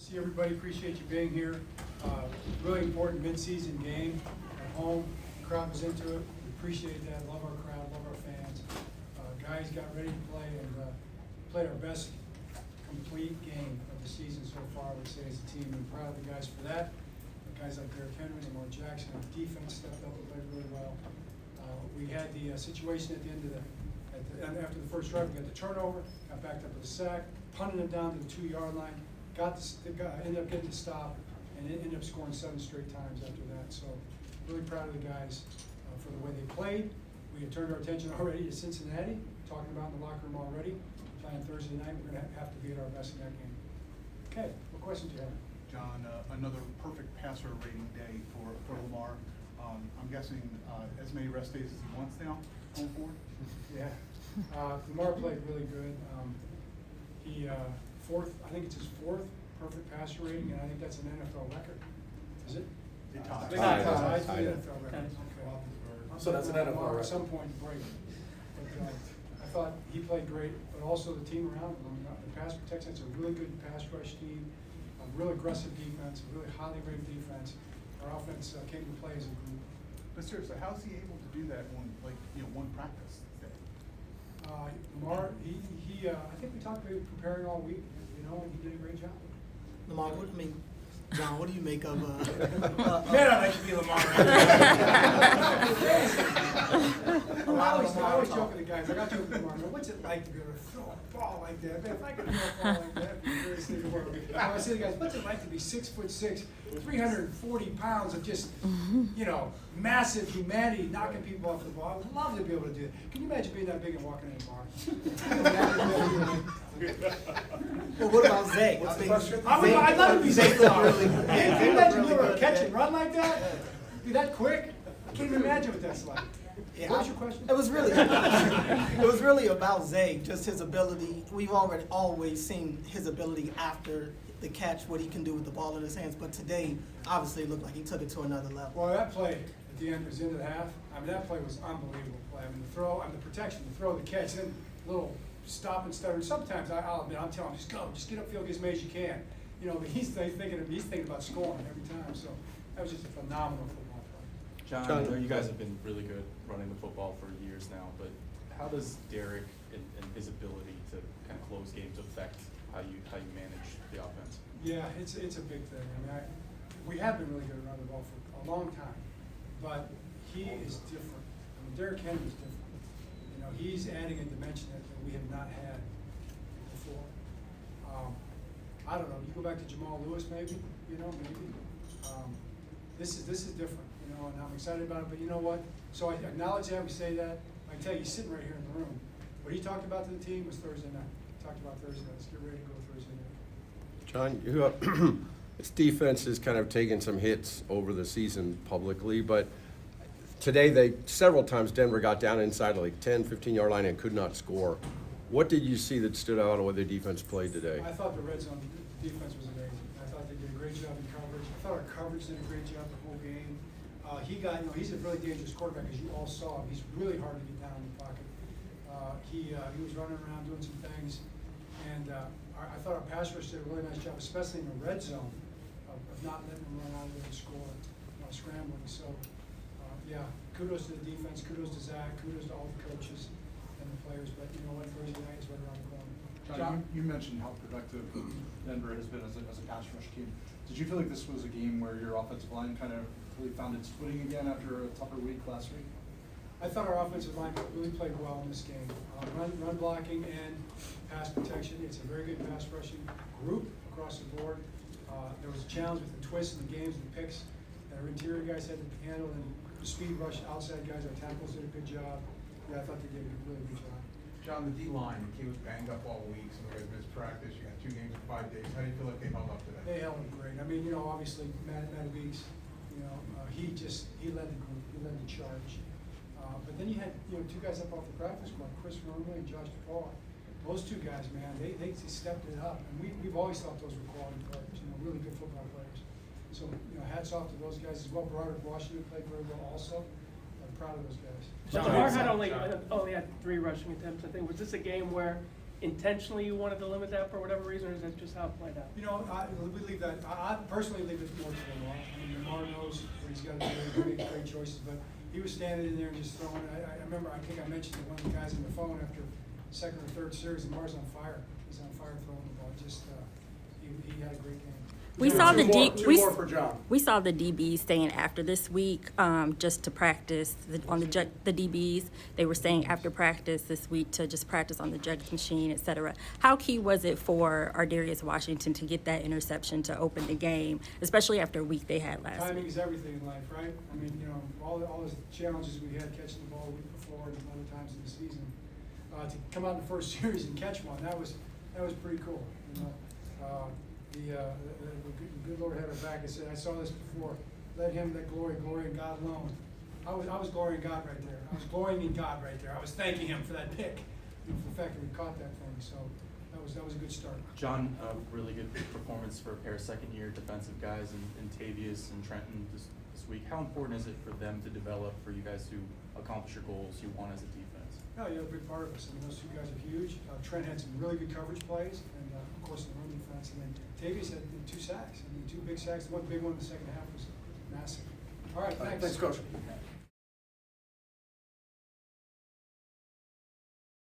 see everybody. Appreciate you being here. Really important mid-season game at home. The crowd was into it. We appreciate that. Love our crowd. Love our fans. Guys got ready to play and played our best complete game of the season so far, I would say, as a team. I'm proud of the guys for that. Guys like Derrick Henry, Lamar Jackson, our defense stepped up and played really well. We had the situation at the end of after the first drive, we got the turnover, got backed up with a sack, punted it down to the 2-yard line, ended up getting the stop, and ended up scoring 7 straight times after that. So really proud of the guys for the way they played. We had turned our attention already to Cincinnati, talking about in the locker room already. Playing Thursday night, we're going to have to be at our best in that game. Okay, what questions do you have? John, another perfect passer rating day for Lamar. I'm guessing as many rest days as he wants now, going forward? Yeah. Lamar played really good. He I think it's his 4th perfect passer rating, and I think that's an NFL record. Is it? They tied. Tied for the NFL record. Okay. So that's an NFL record. At some point, break. But, I thought he played great, but also the team around him. The pass protection, it's a really good pass rush team, a real aggressive defense, a really highly rated defense. Our offense came to play as a group. But seriously, how's he able to do that one practice day? Lamar, I think we talked about preparing all week, and he did a great job. Lamar, John, what do you make of Man, I'd like to be Lamar. I always joke with the guys. I got to joke with Lamar. What's it like to be able to throw a ball like that? Man, if I could throw a ball like that, it'd be the greatest thing in the world. I say to the guys, what's it like to be 6'6", 340 pounds of just, massive humanity, knocking people off the ball? I would love to be able to do it. Can you imagine being that big and walking in a bar? Well, what about Zay? I'd love to be Zay. Can you imagine being able to catch and run like that? Be that quick? I can't even imagine what that's like. Yeah, What was your question? It was really about Zay, just his ability. We've always seen his ability after the catch, what he can do with the ball in his hands. But today, obviously, it looked like he took it to another level. Well, that play at the end was into the half. That play was unbelievable. The throw, the protection, the throw, the catch, then little stop and stutter. Sometimes I'll admit, I'm telling him, just get upfield, get as many as you can. But he's thinking about scoring every time. So that was just a phenomenal football play. John, I know you guys have been really good running the football for years now, but how does Derrick and his ability to kind of close games affect how you manage the offense? Yeah, it's a big thing. We have been really good at running the ball for a long time, but he is different. Derrick Henry is different. He's adding a dimension that we have not had before. I don't know. You go back to Jamal Lewis, maybe. This is different. And I'm excited about it. But you know what? So I acknowledge that. We say that. I can tell you, he's sitting right here in the room. What he talked about to the team was Thursday night. He talked about Thursday night. Let's get ready to go Thursday night. John, its defense has kind of taken some hits over the season publicly, but today several times Denver got down inside like 10, 15-yard line and could not score. What did you see that stood out on what the defense played today? I thought the red zone defense was amazing. I thought they did a great job in coverage. I thought our coverage did a great job the whole game. He's a really dangerous quarterback, as you all saw. He's really hard to get down in the pocket. He was running around doing some things, and I thought our pass rush did a really nice job, especially in the red zone, of not letting them run out of there and score, scrambling. So, kudos to the defense, kudos to Zach, kudos to all the coaches and the players. But you know what, Thursday night is right around the corner. John, you mentioned how productive Denver has been as a pass rush team. Did you feel like this was a game where your offensive line kind of really found its footing again after a tougher week last week? I thought our offensive line really played well in this game. Run blocking and pass protection. It's a very good pass rushing group across the board. There was a challenge with the twists and the games and the picks that our interior guys had to handle, and the speed rush outside guys, our tackles did a good job. I thought they did a really good job. John, the D-line, the team was banged up all week, some guys missed practice, you got 2 games in 5 days. How do you feel like they held up today? They held up great. Obviously, Matt Weeks, he led the group, he led the charge. But then you had, 2 guys up off the practice squad, Chris Wormley and Josh DePaul. Those 2 guys, man, they stepped it up. And we've always thought those were quality players, really good football players. So, hats off to those guys as well. Broderick Washington played very well also. I'm proud of those guys. But Lamar had only had 3 rushing attempts. I think was this a game where intentionally you wanted to limit that for whatever reason, or is that just how it played out? You know, we leave that, I personally leave it more to Lamar. I mean, Lamar knows what he's got to do, he makes great choices, but he was standing in there and just throwing, I remember, I think I mentioned to one of the guys on the phone after second or third series, Lamar's on fire. He's on fire throwing the ball, just, he had a great game. We saw the Two more for John. we saw the DBs staying after this week just to practice on the DBs. They were staying after practice this week to just practice on the jugs machine, et cetera. How key was it for Ardarius Washington to get that interception to open the game, especially after a week they had last Timing week? is everything in life, right? I mean, you know, all the challenges we had catching the ball the week before and other times in the season, to come out in the first series and catch one, that was pretty cool. You know, the good Lord had our back. I said, I saw this before. Let him that glory in God alone. I was glorying God right there. I was glorying in God right there. I was thanking Him for that pick, and for the fact that He caught that for me. So that was a good start. John, a really good performance for a pair of second-year defensive guys in Tavius and Trenton this week. How important is it for them to develop, for you guys to accomplish your goals you want as a defense? No, you're a big part of us. I mean, those two guys are huge. Trent had some really good coverage plays, and of course the run defense. And then Tavius had 2 sacks. I mean, 2 big sacks. One big one in the second half was massive. All right, thanks. Thanks, Coach.